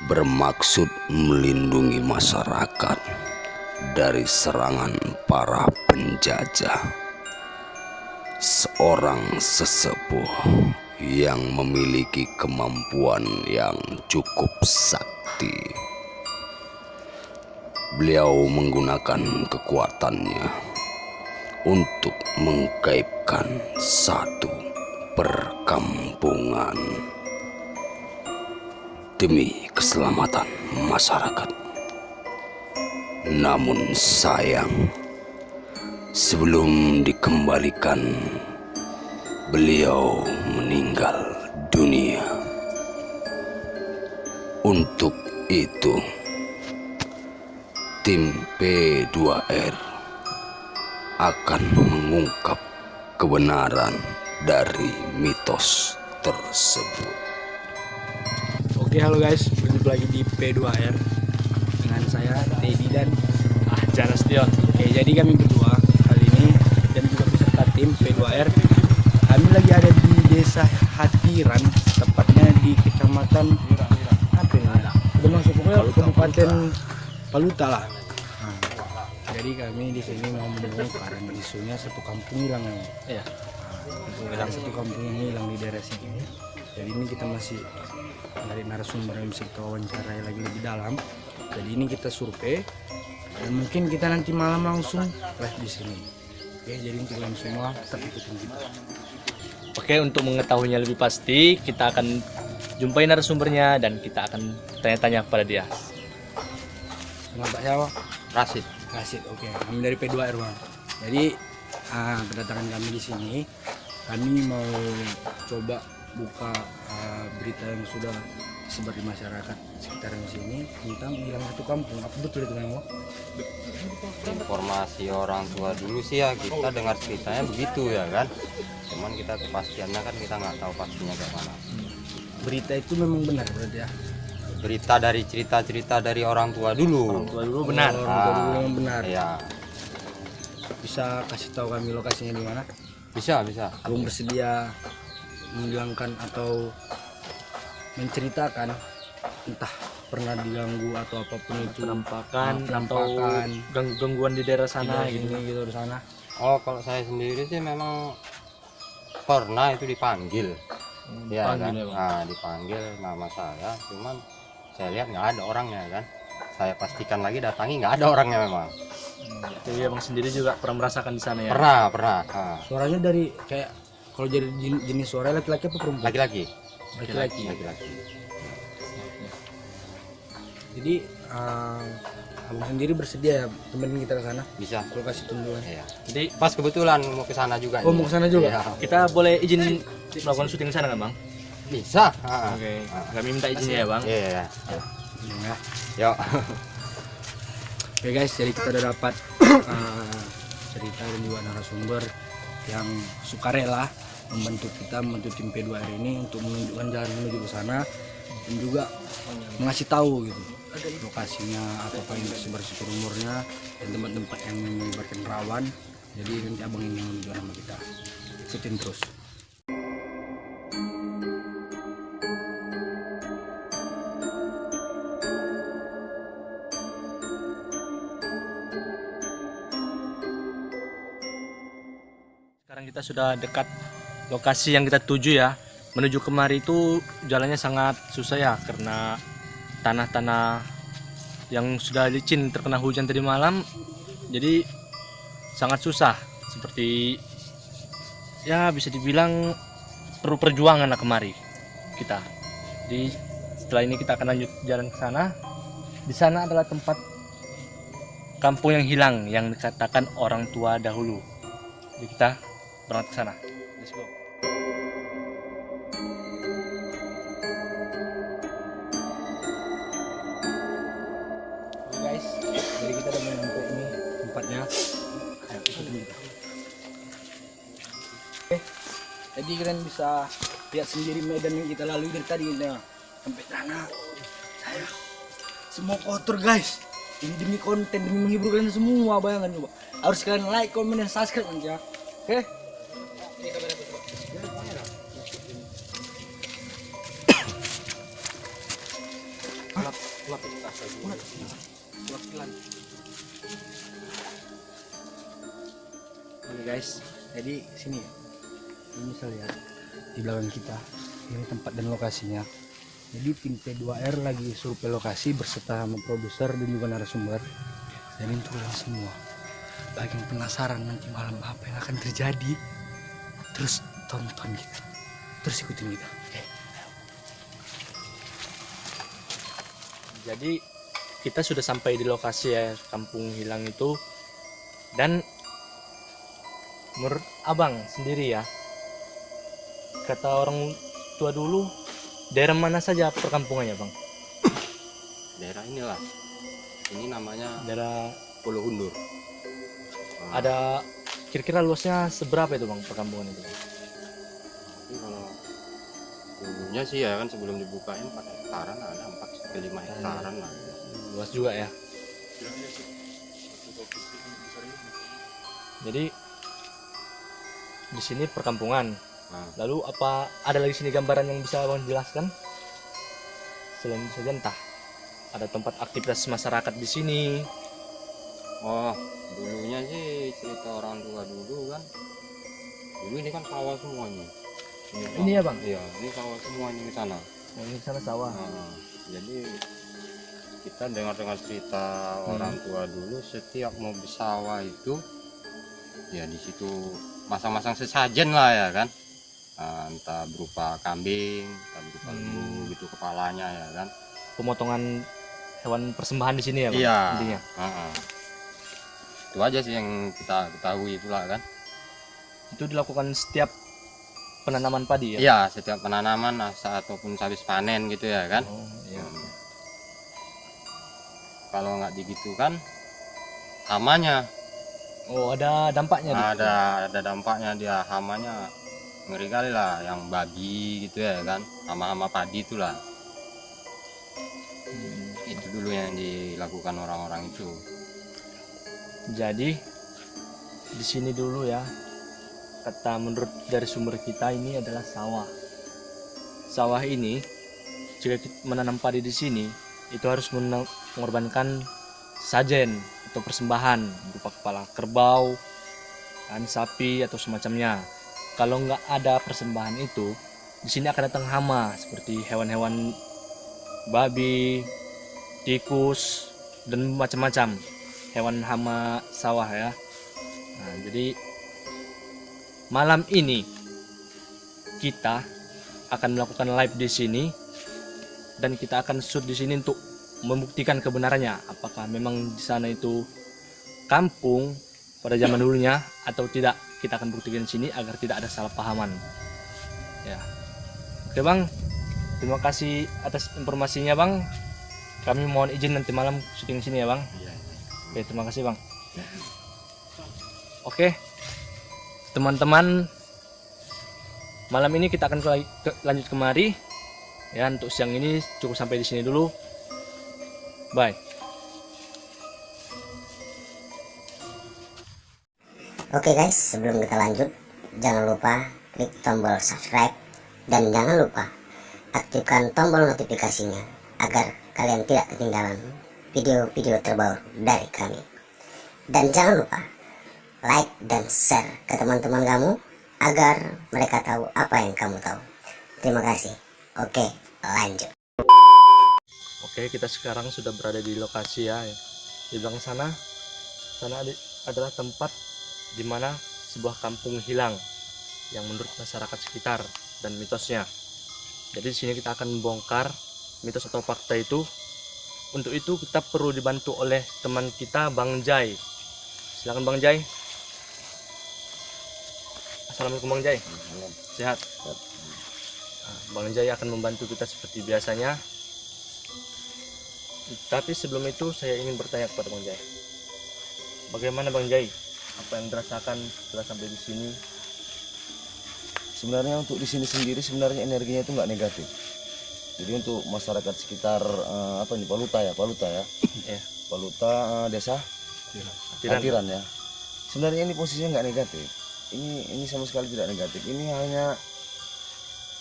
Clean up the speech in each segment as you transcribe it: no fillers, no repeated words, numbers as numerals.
bermaksud melindungi masyarakat dari serangan para penjajah. Seorang sesepuh yang memiliki kemampuan yang cukup sakti. Beliau menggunakan kekuatannya untuk menggaibkan satu perkampungan demi keselamatan masyarakat. Namun sayang, sebelum dikembalikan, beliau meninggal dunia. Untuk itu, tim P2R akan mengungkap kebenaran dari mitos tersebut. Oke, halo guys, berjumpa lagi di P2R dengan saya Teddy dan Janas Dion. Oke, jadi kami berdua kali ini dan juga beserta tim P2R, kami lagi ada di Desa Hatiran, tepatnya di Kecamatan apa ya? Udah masuk pokoknya Kabupaten Paluta lah. Nah, jadi kami di sini mau membongkar isunya satu kampung hilang ya. Iya. Ada satu kampung yang hilang di daerah sini. Jadi ini kita masih dari narasumber yang bisa kita wawancarai lagi lebih dalam. Jadi ini kita survei dan mungkin kita nanti malam langsung live di sini. Oke, jadi untuk kalian semua tetap ikutin kita. Oke, untuk mengetahuinya lebih pasti, kita akan jumpai narasumbernya dan kita akan tanya-tanya kepada dia. Nama Pak siapa? Rasid. Rasid. Oke, kami dari P2R Bang. Jadi kedatangan kami di sini, kami mau coba buka berita yang sudah disebar di masyarakat sekitaran sini tentang hilang satu kampung. Apa betul itu Bang? Informasi orang tua dulu sih ya, kita dengar ceritanya begitu ya kan, cuman kita kepastiannya kan kita nggak tahu pastinya kayak mana. Berita itu memang benar berarti ya? Berita dari cerita-cerita dari orang tua dulu. Orang tua dulu benar. Orang tua dulu memang benar. Ya Bisa kasih tahu kami lokasinya di mana? bisa. Abang bersedia menghilangkan atau menceritakan entah pernah diganggu atau apapun itu, Penampakan atau penampakan gangguan di daerah sana ini gitu. gitu di sana. Oh, kalau saya sendiri sih memang pernah itu dipanggil. Ya kan, Dipanggil ya, Bang? nah dipanggil nama saya, cuman saya lihat nggak ada orangnya kan. Saya pastikan lagi datangi nggak ada orangnya memang. Jadi abang sendiri juga pernah merasakan di sana ya? Pernah. Nah, Suaranya dari kayak kalau jadi jenis suara laki-laki apa perempuan? laki-laki. Laki-laki. Jadi abang sendiri bersedia ya temenin kita ke sana? Bisa. Kalau kasih tunjukan. Iya. Jadi Pas kebetulan mau ke sana juga. Oh, ini. mau ke sana juga? Iya. kita boleh izin melakukan syuting di sana kan bang? Bisa. Oke. Kami minta izinnya ya bang. Iya. Ya. Yuk. Oke guys, jadi kita udah dapat cerita dan juga narasumber yang sukarela membantu kita, membantu tim P2R ini untuk menunjukkan jalan menuju ke sana dan juga mengasih tahu gitu lokasinya, apa yang tersebar di sekitar umurnya dan tempat-tempat yang menyebarkan rawan. Jadi nanti abang ini yang menunjukkan sama kita. Ikutin terus. Sekarang kita sudah dekat lokasi yang kita tuju ya. Menuju kemari itu jalannya sangat susah ya karena tanah-tanah yang sudah licin terkena hujan tadi malam. Jadi sangat susah, seperti ya bisa dibilang perlu perjuangan lah kemari kita. Jadi setelah ini kita akan lanjut jalan ke sana. Di sana adalah tempat kampung yang hilang yang dikatakan orang tua dahulu. Jadi kita berangkat ke sana. Let's go. Oke guys, jadi kita udah nyampe ini tempatnya. Ayo ikutin kita. Oke, jadi kalian bisa lihat sendiri medan yang kita lalui dari tadi nah. Sampai sana saya semua kotor guys. Ini demi konten, demi menghibur kalian semua. Bayangkan coba, harus kalian like, comment, dan subscribe nanti ya. Oke. Oke guys, jadi sini ya. Ini bisa lihat di belakang kita. Ini tempat dan lokasinya. Jadi tim P2R lagi survei lokasi berserta sama produser dan juga narasumber. Dan untuk kalian semua, bagi yang penasaran nanti malam apa yang akan terjadi, terus tonton kita, terus ikutin kita. Oke. Jadi kita sudah sampai di lokasi ya, Kampung Hilang itu. Dan menurut abang sendiri ya, kata orang tua dulu, daerah mana saja perkampungannya bang? Daerah inilah, ini namanya Daerah Pulau Hundur. ada kira-kira luasnya seberapa itu bang perkampungan itu? Tapi kalau dulunya sih ya kan sebelum dibukain 4 hektaran, ada 4 sampai 5 hektaran lah. Luas juga ya. Jadi di sini perkampungan. Nah, Lalu apa ada lagi sini gambaran yang bisa abang jelaskan? Selain itu saja entah ada tempat aktivitas masyarakat di sini. oh dulunya sih cerita orang tua dulu kan, dulu ini kan sawah semuanya. Ini ya bang? Iya, ini sawah semua ini ke sana. Oh, ini sana sawah. Nah, jadi kita dengar cerita orang tua dulu, setiap mau bersawah itu ya di situ masang-masang sesajen lah ya kan. Nah, entah berupa kambing, entah berupa lembu gitu kepalanya ya kan. Pemotongan hewan persembahan di sini ya bang? Iya. Intinya. Itu aja sih yang kita ketahui pula kan. Itu dilakukan setiap penanaman padi ya? Iya, setiap penanaman ataupun habis panen gitu ya kan. Oh, iya. Kalau nggak digitukan hamanya Oh, ada dampaknya di situ? ada dampaknya, dia hamanya ngeri kali lah, yang babi gitu ya kan, hama-hama padi itulah. Itu dulu yang dilakukan orang-orang itu. Jadi di sini dulu ya, kata menurut dari sumber kita ini adalah sawah. Sawah ini jika kita menanam padi di sini itu harus mengorbankan sajen atau persembahan berupa kepala kerbau, kan, sapi atau semacamnya. Kalau nggak ada persembahan itu, di sini akan datang hama seperti hewan-hewan babi, tikus, dan macam-macam hewan hama sawah ya. Nah, jadi malam ini kita akan melakukan live di sini dan kita akan shoot di sini untuk membuktikan kebenarannya, apakah memang di sana itu kampung pada zaman dulunya atau tidak. Kita akan buktikan di sini agar tidak ada salah pahaman. Ya. Oke bang, terima kasih atas informasinya bang. Kami mohon izin nanti malam syuting sini ya bang. Oke, terima kasih bang. Oke, teman-teman, malam ini kita akan lanjut kemari. Ya, untuk siang ini cukup sampai di sini dulu. Bye. Oke guys, sebelum kita lanjut, jangan lupa klik tombol subscribe dan jangan lupa aktifkan tombol notifikasinya agar kalian tidak ketinggalan video-video terbaru dari kami. Dan jangan lupa like dan share ke teman-teman kamu agar mereka tahu apa yang kamu tahu. Terima kasih. Oke, lanjut. Oke, kita sekarang sudah berada di lokasi ya. Di belakang sana adalah tempat di mana sebuah kampung hilang yang menurut masyarakat sekitar dan mitosnya. Jadi di sini kita akan membongkar mitos atau fakta itu. Untuk itu kita perlu dibantu oleh teman kita Bang Jai. Silakan Bang Jai. Assalamualaikum Bang Jai. Sehat? Nah, Bang Jai akan membantu kita seperti biasanya. Tapi sebelum itu saya ingin bertanya kepada Bang Jai. Bagaimana Bang Jai? Apa yang dirasakan setelah sampai di sini? Sebenarnya untuk di sini sendiri sebenarnya energinya itu nggak negatif. Jadi untuk masyarakat sekitar Paluta ya, Paluta desa Atiran ya. Sebenarnya ini posisinya nggak negatif. Ini sama sekali tidak negatif. Ini hanya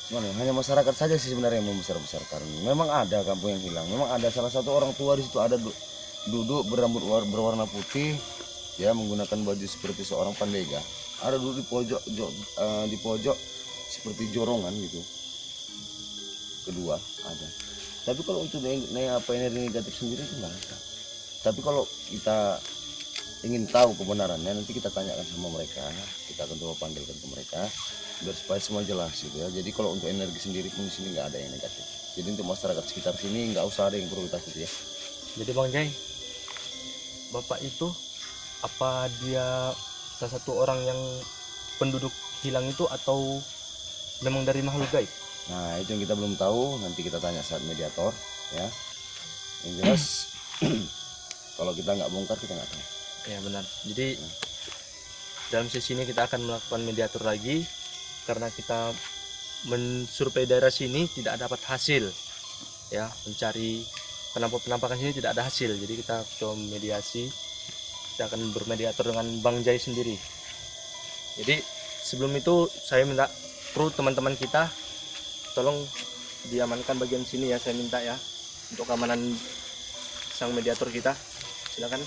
Gimana ya, hanya masyarakat saja sih sebenarnya yang membesar-besarkan. Memang ada kampung yang hilang, memang ada salah satu orang tua di situ ada duduk berambut berwarna putih, ya menggunakan baju seperti seorang pandega. Ada duduk di pojok seperti jorongan gitu. Kedua ada. Tapi kalau untuk energi negatif sendiri itu nggak ada. Tapi kalau kita ingin tahu kebenarannya, nanti kita tanyakan sama mereka, kita akan coba panggilkan ke mereka biar supaya semua jelas gitu ya. Jadi kalau untuk energi sendiri pun di sini nggak ada yang negatif. Jadi untuk masyarakat sekitar sini nggak usah ada yang perlu takut ya. Jadi Bang Jai, Bapak itu apa dia salah satu orang yang penduduk hilang itu atau memang dari makhluk gaib? Nah itu yang kita belum tahu, nanti kita tanya saat mediator ya. Yang jelas kalau kita nggak bongkar kita nggak tahu. Ya benar. Jadi dalam sesi ini kita akan melakukan mediator lagi karena kita mensurvei daerah sini tidak dapat hasil, ya mencari penampakan sini tidak ada hasil. Jadi kita coba mediasi, kita akan bermediator dengan Bang Jai sendiri. Jadi sebelum itu saya minta kru teman-teman kita tolong diamankan bagian sini ya, saya minta ya untuk keamanan sang mediator kita. Silakan.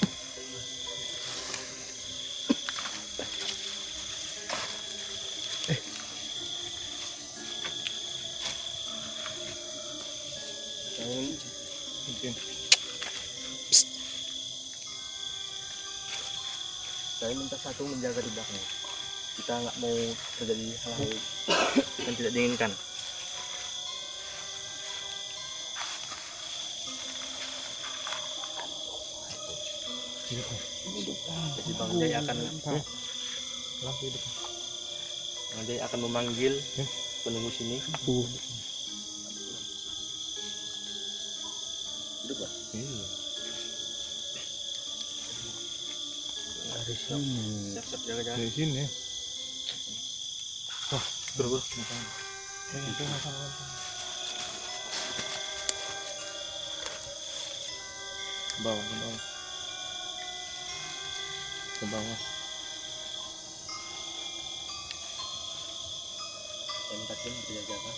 Saya minta satu menjaga di belakang. Kita nggak mau terjadi hal-hal yang tidak diinginkan. Jadi Bang Jai akan memanggil penunggu sini. Hidup lah. Dari sini. Siap-siap jaga-jaga. Dari sini. Buru-buru. Bawah, ke bawah. Ke bawah. Saya minta tim berjaga-jaga.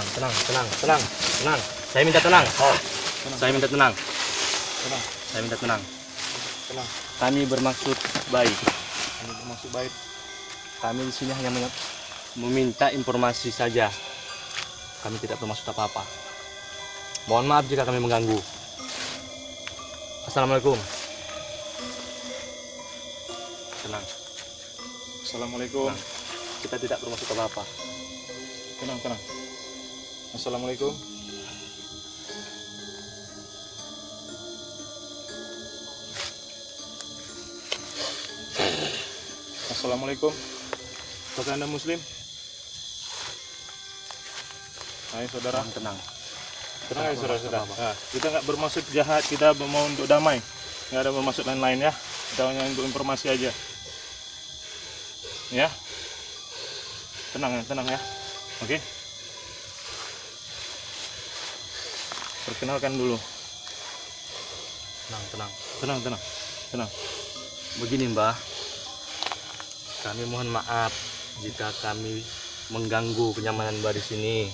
Tenang. Saya minta tenang. Saya minta tenang. Saya minta tenang. Kami bermaksud baik. Kami di sini hanya meminta informasi saja. Kami tidak bermaksud apa-apa. Mohon maaf jika kami mengganggu. Assalamualaikum. Tenang. Assalamualaikum. Kita tidak bermaksud apa-apa. Tenang. Assalamualaikum. Assalamualaikum. Apakah Anda Muslim? Hai saudara. Tenang. Tenang ya saudara. Nah, kita nggak bermaksud jahat, kita mau untuk damai. Nggak ada bermaksud lain-lain ya. Kita hanya untuk informasi aja. Ya. Tenang ya. Oke. Perkenalkan dulu. Tenang. Begini Mbah, kami mohon maaf jika kami mengganggu kenyamanan Mbah di sini.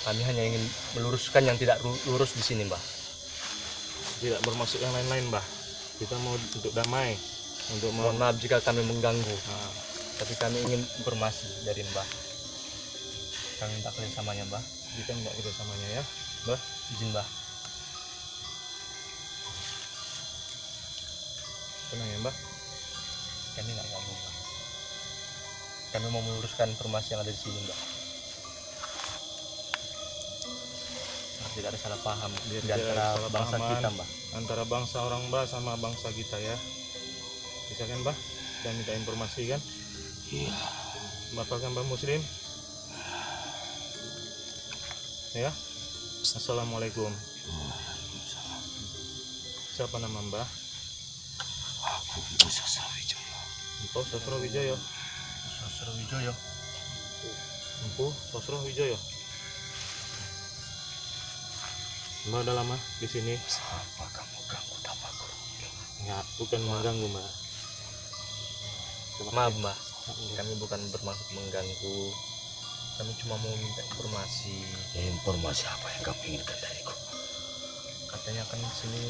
Kami hanya ingin meluruskan yang tidak lurus di sini Mbah. Tidak bermaksud yang lain-lain, Mbah. Kita mau untuk damai, untuk Mohon maaf jika kami mengganggu, tapi kami ingin informasi dari Mbah. Kami minta kerjasamanya Mbah. kita nggak kerjasamanya ya, Mbah. Izin Mbah. Tenang ya, Mbah. Kami nggak ganggu Mbah. Kami mau meluruskan informasi yang ada di sini Mbah. Tidak ada salah paham Biar di tidak antara ada salah bangsa pahaman kita Mbah. antara bangsa orang Mbah sama bangsa kita ya. Bisa kan, Mbah? Kita minta informasi kan? Iya. Bapak kan Mbah Muslim? Ya. Assalamualaikum. Siapa nama Mbah? Aku Empu Sosrowijoyo. Empu Sosrowijoyo. Sosrowijoyo. Empu Sosrowijoyo. Mbah udah lama di sini? Apa kamu ganggu tapaku? Enggak, bukan mengganggu Mbah. Maaf Mbah, kami bukan bermaksud mengganggu. Kami cuma mau minta informasi. Informasi apa yang kamu inginkan dariku? Katanya kan di sini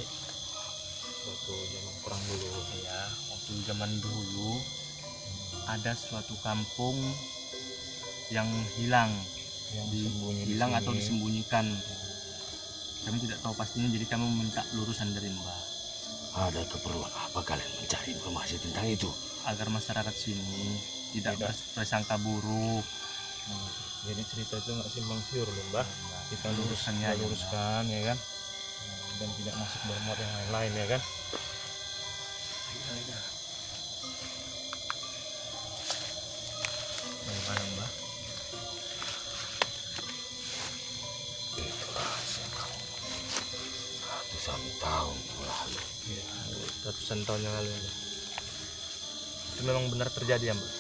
Waktu zaman perang dulu. ya, waktu zaman dulu ada suatu kampung yang hilang, Yang disembunyi di hilang sini. atau disembunyikan. Kami tidak tahu pastinya, jadi kami meminta lurusan dari Mbah Ada keperluan apa kalian mencari informasi tentang itu? agar masyarakat sini tidak bersangka buruk. Jadi cerita itu nggak simpang siur loh Mbah. Kita Luruskannya aja, luruskan ya kan. Dan tidak masuk bermuat yang lain-lain ya kan. Bagaimana Mbah? Itu rahasia kamu. Ratusan tahun lalu. Ya, ratusan tahun yang lalu ya, Mbah. Itu memang benar terjadi ya Mbah?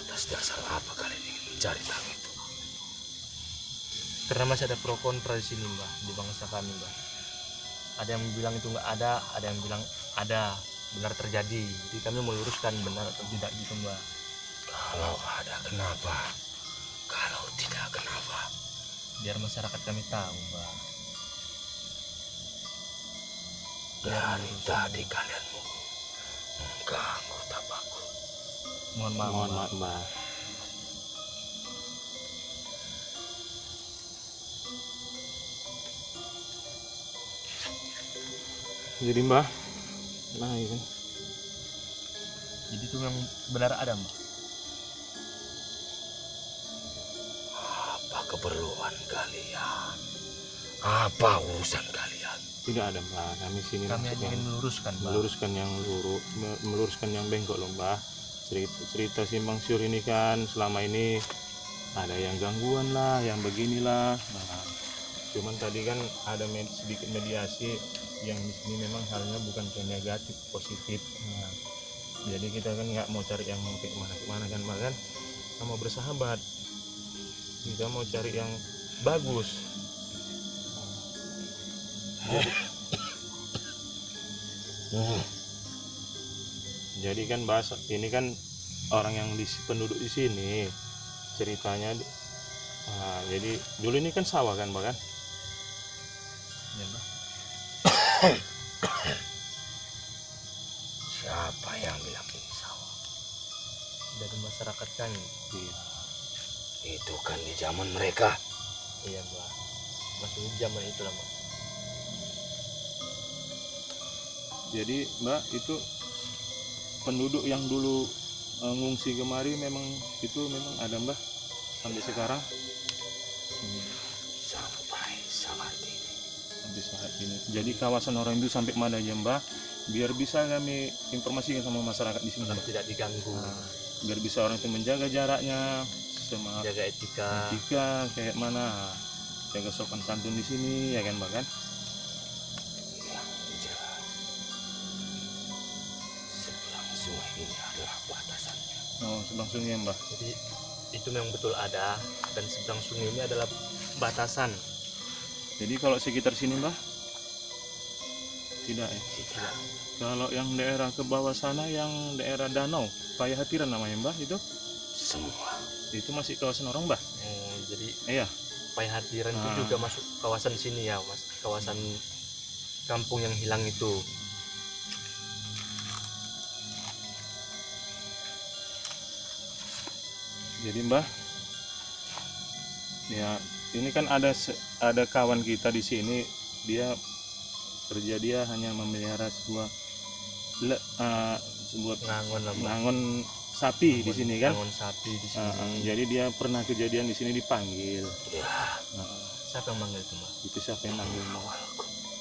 Atas dasar apa kalian ingin mencari tahu itu? Karena masih ada pro kontra di sini Mbah, di bangsa kami Mbah. Ada yang bilang itu nggak ada yang bilang ada, benar terjadi. Jadi kami meluruskan benar atau tidak gitu Mbah. Kalau ada kenapa? Kalau tidak kenapa? Biar masyarakat kami tahu Mbah. Dari tadi kalian mengganggu tapaku. Mohon maaf Mohon Mbah. maaf Mbah. Jadi Mbah, nah ini Jadi itu memang benar ada Mbah. Apa keperluan kalian? Apa urusan kalian? tidak ada Mbah. Kami sini Kami maksud hanya yang ingin meluruskan Mbah. meluruskan yang bengkok loh Mbah. Cerita simpang siur ini kan selama ini ada yang gangguan lah, yang beginilah. Nah, cuman tadi kan ada sedikit mediasi yang di sini memang halnya bukan ke negatif, positif. Nah, jadi kita kan nggak mau cari yang kayak mana kan Mbah kan. Kita mau bersahabat. Kita mau cari yang bagus. Jadi kan bahasa ini kan orang yang penduduk di sini ceritanya. Nah, jadi dulu ini kan sawah kan Mbak kan? Ya, Mbah. Siapa yang bilang ini sawah? Dari masyarakat kami. Iya. Itu kan di zaman mereka. Iya Mbah. Masih di zaman itu lah Mbah. Jadi Mbak itu penduduk yang dulu ngungsi kemari memang itu memang ada Mbak sampai sekarang. Sampai saat ini. Sampai saat ini. Jadi kawasan orang itu sampai mana aja Mbak? Biar bisa kami informasikan sama masyarakat di sini. Agar tidak diganggu. Nah, biar bisa orang itu menjaga jaraknya, sama Jaga etika. etika kayak mana, jaga sopan santun di sini ya kan Mbak kan? Yang jelas, sebelah sungai ini adalah batasannya. Oh, sebelah sungai Mbak. Jadi itu memang betul ada, dan seberang sungai ini adalah batasan. Jadi kalau sekitar sini Mbak? Tidak ya? Tidak. Kalau yang daerah ke bawah sana, yang daerah danau, Paya Hatiran namanya Mbah, itu Semua. masih kawasan orang Mbah. Jadi Iya. Paya Hatiran Nah. itu juga masuk kawasan sini ya Mas, kawasan kampung yang hilang itu. Jadi Mbah, ya ini kan ada kawan kita di sini, dia kerja dia hanya memelihara sebuah Ngangon lah Mbah. ngangon sapi di sini kan. Ngangon sapi di sini. Jadi dia pernah kejadian di sini dipanggil. Ya, Siapa yang manggil itu Mbah? Itu siapa yang manggil Mbah?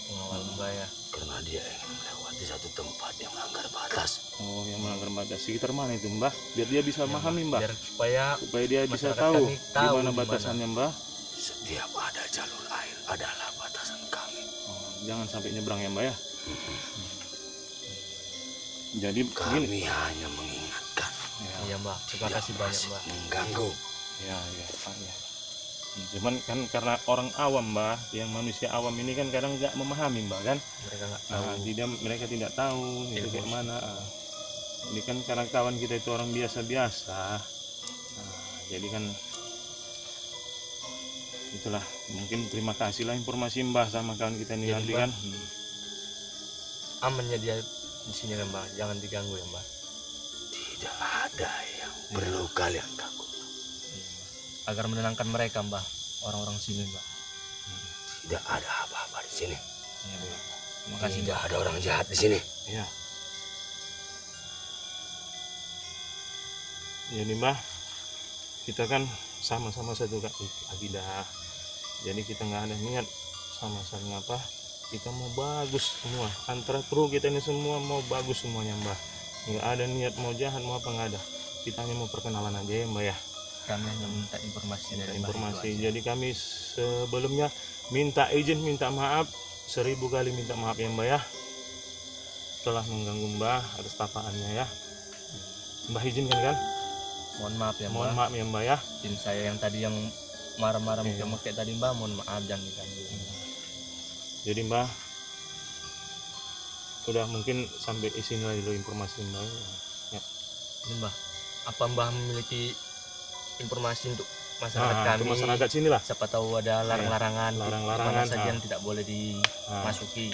Pengawal Mbah ya. karena dia ingin melewati satu tempat yang melanggar batas. Oh, yang melanggar batas. Sekitar mana itu Mbah? Biar dia bisa memahami Mbah. Biar supaya Supaya dia bisa masyarakat tahu kami tahu di mana di mana. batasannya Mbah. Setiap ada jalur air adalah batasan kami. jangan sampai nyebrang ya Mbah ya. Jadi Kami begini. hanya mengingatkan, Iya Mbah, terima kasih banyak Mbah. mengganggu. Ya, Pak ya. Cuman kan karena orang awam Mbah, yang manusia awam ini kan kadang nggak memahami Mbah kan. Mereka nggak tahu. Mereka tidak tahu itu kayak mana. Ini kan karena kawan kita itu orang biasa-biasa. Jadi kan itulah, mungkin terima kasih lah informasi Mbah sama kawan kita ini Jadi, nanti Mbah, kan. Amannya dia di sini kan Mbah, jangan diganggu ya Mbah. Tidak ada yang perlu kalian takut. Agar menenangkan mereka Mbah, orang-orang sini Mbah. Tidak ada apa-apa di sini. Iya, Mbah. Terima kasih Tidak Mbah. ada orang jahat di sini. Iya. Jadi Mbah, kita kan sama-sama satu akidah. Jadi kita nggak ada niat sama saling apa. Kita mau bagus semua. Antara kru kita ini semua mau bagus semuanya Mbah. Nggak ada niat mau jahat mau apa, nggak ada. Kita hanya mau perkenalan aja ya Mbah ya. Kami hanya minta informasi dari Mbah itu Informasi. aja. Jadi kami sebelumnya minta izin, minta maaf, 1000 kali minta maaf ya Mbah ya. Telah mengganggu Mbah atas tapaannya ya. Mbah izinkan kan? Mohon maaf ya Mbah. Mohon maaf ya Mbah ya. Tim saya yang tadi yang marah-marah Iya. mukanya tadi Mbah, mohon maaf jangan diganggu. Jadi Mbah, udah mungkin sampai sini lagi dulu informasi Mbah ya. Ini Mbah, apa Mbah memiliki informasi untuk masyarakat kami? Untuk masyarakat sini lah. Siapa tahu ada larang-larangan, Larang-larangan, mana saja yang tidak boleh dimasuki.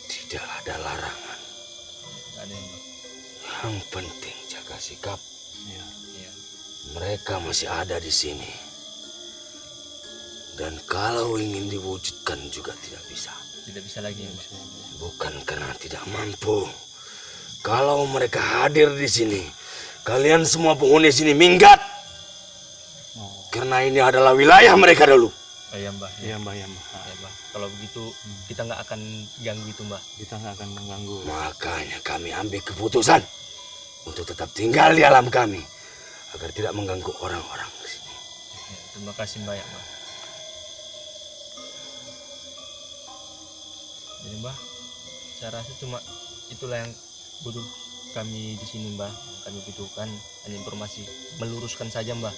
Tidak ada larangan. Tidak ada yang Mbah. Yang penting jaga sikap. Ya. Iya. Mereka masih ada di sini. Dan kalau ingin diwujudkan juga tidak bisa. Tidak bisa lagi ya Mbah. Bukan karena tidak mampu. Kalau mereka hadir di sini, kalian semua penghuni sini minggat. Karena ini adalah wilayah mereka dulu. Oh, iya Mbah. Iya Mbah ya Mbah. Ya, Mbah. Kalau begitu kita nggak akan ganggu itu Mbah. Kita nggak akan mengganggu. Makanya kami ambil keputusan untuk tetap tinggal di alam kami agar tidak mengganggu orang-orang di sini. Ya, terima kasih banyak Mbah. Jadi Mbah, saya rasa cuma itulah yang butuh kami di sini Mbah. Yang kami butuhkan hanya informasi, meluruskan saja Mbah.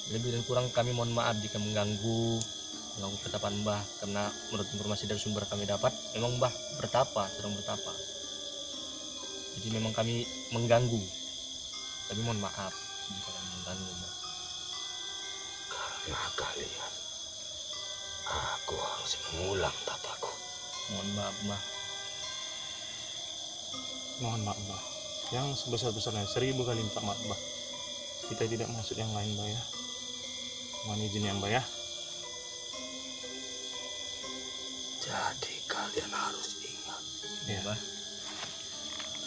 Lebih dan kurang kami mohon maaf jika mengganggu ketetapan Mbah, karena menurut informasi dari sumber kami dapat memang Mbah sedang bertapa. Jadi memang kami mengganggu. Kami mohon maaf jika kami mengganggu Mbah. Karena kalian, aku harus mengulang tapaku. Mohon maaf Mbah. Mohon maaf Mbah. Yang sebesar-besarnya 1000 kali minta maaf Mbah. Kita tidak maksud yang lain Mbah ya. Mohon izin ya Mbah ya. Jadi kalian harus ingat, Iya. Mbah.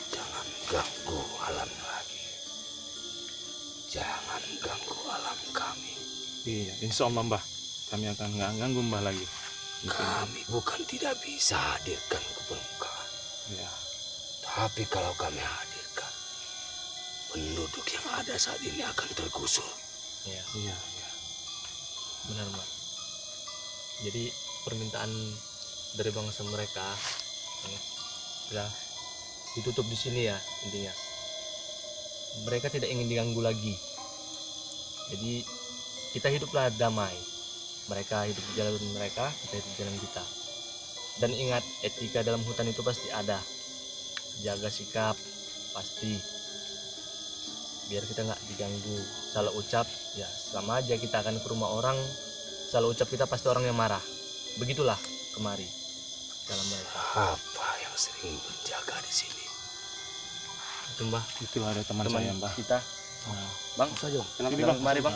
jangan ganggu alam lagi. Jangan ganggu alam kami. Iya, insya Allah Mbah. Kami akan nggak ganggu Mbah lagi. Kami bukan tidak bisa hadirkan ke permukaan. Iya. Tapi kalau kami hadirkan, penduduk yang ada saat ini akan tergusur. Iya, Iya, iya. benar Mbah. Jadi permintaan dari bangsa mereka ya ditutup di sini ya intinya. Mereka tidak ingin diganggu lagi. Jadi kita hiduplah damai. Mereka hidup di jalan mereka, kita hidup di jalan kita. Dan ingat, etika dalam hutan itu pasti ada. Jaga sikap pasti. Biar kita nggak diganggu. Salah ucap ya sama aja kita akan ke rumah orang. Salah ucap kita pasti orang yang marah. Begitulah kemari dalam mereka. Apa yang sering menjaga di sini? Itu Mbah, Itu ada teman teman saya Mbah. kita. Bang, saja. Ini Kenapa kemari Bang?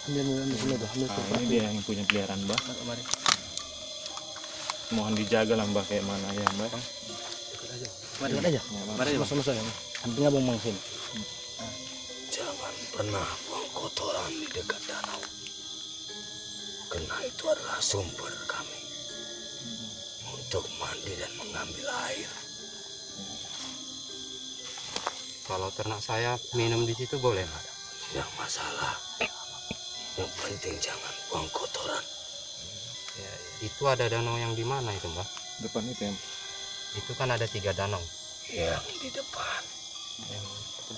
Ambil sini tuh, ambil tuh. Ini dia yang punya peliharaan Mbah. Kemari. Mohon dijaga lah Mbah kayak mana ya Mbah. Mari aja. Mari aja sama-sama ya. Samping abang bang sini. Jangan pernah buang kotoran di dekat danau. Karena itu adalah sumber kami untuk mandi dan mengambil air. Kalau ternak saya minum di situ boleh nggak? Tidak masalah. Yang penting jangan buang kotoran. Itu ada danau yang di mana itu, Mbah? Depan itu ya. Itu kan ada 3 danau. Yang di depan.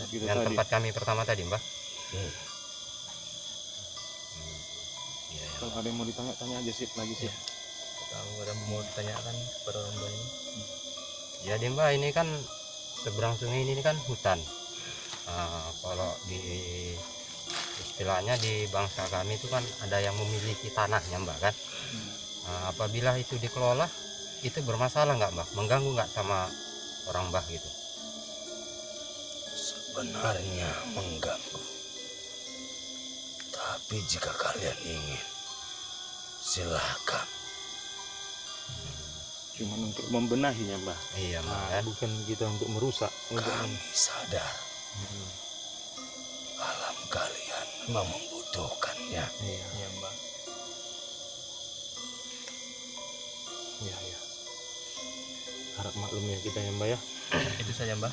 Kita Dan tadi. tempat kami pertama tadi, Mbah. Hmm. Kalau ada yang mau ditanya-tanya aja sih lagi sih. Kalau ada mau ditanyakan kepada orang tua ini. Jadi Mbak, ini kan seberang sungai ini kan hutan. Kalau di istilahnya di bangsa kami itu kan ada yang memiliki tanahnya, Mbak, kan. Apabila itu dikelola, itu bermasalah nggak, Mbak? Mengganggu nggak sama orang Mbah gitu? Sebenarnya mengganggu. Tapi jika kalian ingin, silakan. Cuman untuk membenahinya, Mbah. Iya, Mbak, Nah, kan? bukan kita untuk merusak. Kami sadar alam kalian memang membutuhkannya. Iya. Iya, Mbak. Iya, iya. Harap maklum ya kita ya, Mbah ya. Itu saja, Mbah.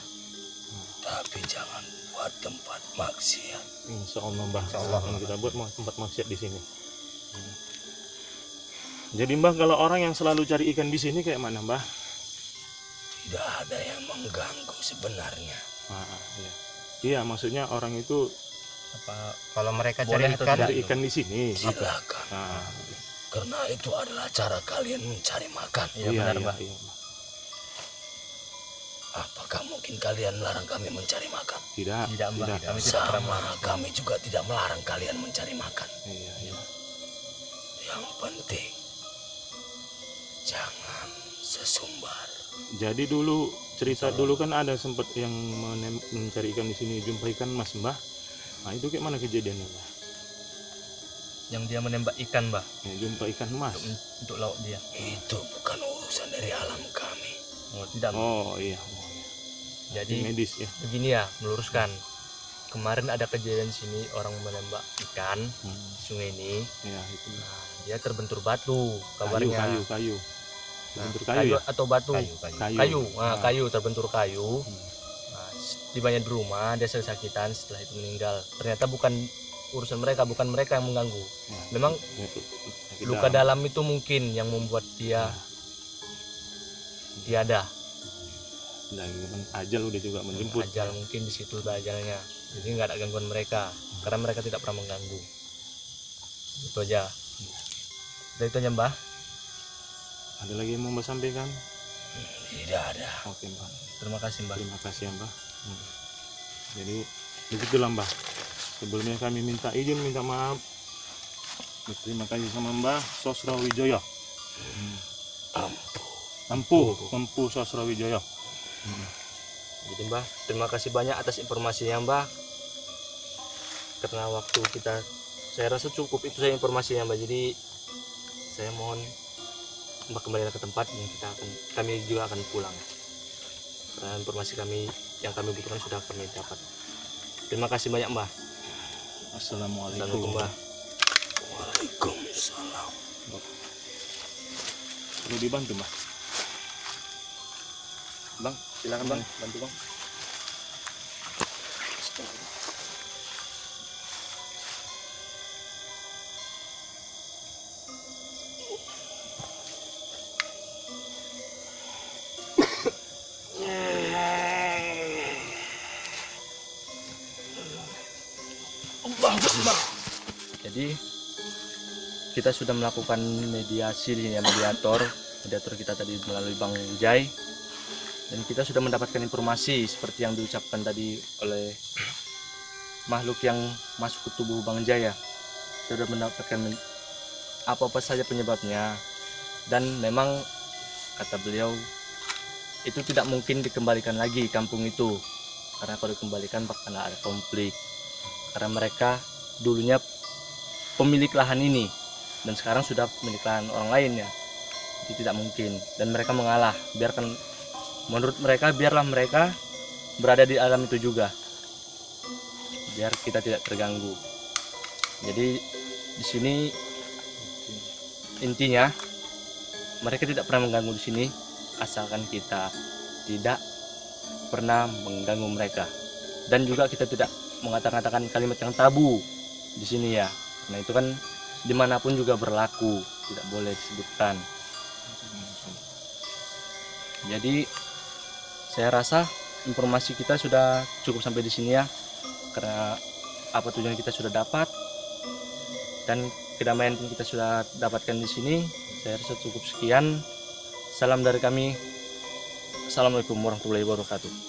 Tapi jangan buat tempat maksiat. Insya Allah, Mbah. Insya Allah, Akan Mbah. kita buat tempat maksiat di sini. Jadi Mbah, kalau orang yang selalu cari ikan di sini kayak mana, Mbah? Tidak ada yang mengganggu sebenarnya. Iya. Iya, maksudnya orang itu Apa Kalau mereka Boleh cari atau ikan, tidak? cari ikan di sini. Silakan. Nah, Karena itu adalah cara kalian mencari makan. Iya, benar, Mbah. Iya, Mbah. Apakah mungkin kalian melarang kami mencari makan? Tidak, Tidak, Mbah. tidak. Kami tidak pernah Sama melarang. kami juga tidak melarang kalian mencari makan. Iya, iya. Yang penting jangan sesumbar. Jadi dulu cerita dulu kan ada sempat yang mencari ikan di sini, jumpa ikan mas, Mbah. Nah itu kayak mana kejadiannya, Mbah? Yang dia menembak ikan, Mbah, Ya, jumpa ikan mas. untuk lauk dia. Itu bukan urusan dari alam kami. Oh, tidak, Mbah. Oh iya. Jadi Medis ya. begini ya, meluruskan. Kemarin ada kejadian sini orang menembak ikan di sungai ini. Ya itu. Nah, dia terbentur batu Kayu, kabarnya. kayu. Nah, Bentur kayu kayu ya. atau batu? kayu. Kayu. Nah, Ah. kayu terbentur kayu. Nah, tibanya di rumah dia kesakitan, setelah itu meninggal. Ternyata bukan urusan mereka, bukan mereka yang mengganggu. Ya, Memang ya, penyakit luka dalam itu mungkin yang membuat dia tiada. Lagi kan ajal udah juga menjemput. Ajal mungkin di situ udah ajalnya. Jadi nggak ada gangguan mereka karena mereka tidak pernah mengganggu. Itu aja. Dari itu aja, Mbah. Ada lagi yang mau Mbah sampaikan? Tidak ada. Oke, Mbah. Terima kasih, Mbah. Terima kasih ya, Mbah. Jadi begitulah, Mbah. Sebelumnya kami minta izin, minta maaf. Berterima kasih sama Mbah Sosrowijoyo. Empu Sosrowijoyo. Jadi Mbah, terima kasih banyak atas informasinya, Mbah. Karena waktu kita, saya rasa cukup itu saja informasinya, Mbah. Jadi saya mohon Mbah kembali ke tempat dan kami juga akan pulang. Karena informasi kami yang kami butuhkan sudah kami dapat. Terima kasih banyak, Mbah. Assalamualaikum. Assalamualaikum, Mbah. Waalaikumsalam. Perlu dibantu, Mbah? Bang, silakan Bang, bantu Bang. Jadi kita sudah melakukan mediasi di sini ya, mediator kita tadi melalui Bang Jai, dan kita sudah mendapatkan informasi seperti yang diucapkan tadi oleh makhluk yang masuk ke tubuh Bang Jai ya. Kita sudah mendapatkan apa saja penyebabnya, dan memang kata beliau itu tidak mungkin dikembalikan lagi kampung itu, karena kalau dikembalikan bakal ada konflik, karena mereka dulunya pemilik lahan ini dan sekarang sudah pemilik lahan orang lain ya. Jadi tidak mungkin, dan mereka mengalah. Menurut mereka biarlah mereka berada di alam itu juga, biar kita tidak terganggu. Jadi di sini intinya mereka tidak pernah mengganggu di sini, asalkan kita tidak pernah mengganggu mereka, dan juga kita tidak mengatakan kalimat yang tabu di sini ya. Nah itu kan dimanapun juga berlaku. tidak boleh disebutkan. Jadi saya rasa informasi kita sudah cukup sampai di sini ya, karena apa tujuan kita sudah dapat dan kedamaian pun kita sudah dapatkan di sini. Saya rasa cukup sekian. Salam dari kami. Assalamualaikum warahmatullahi wabarakatuh.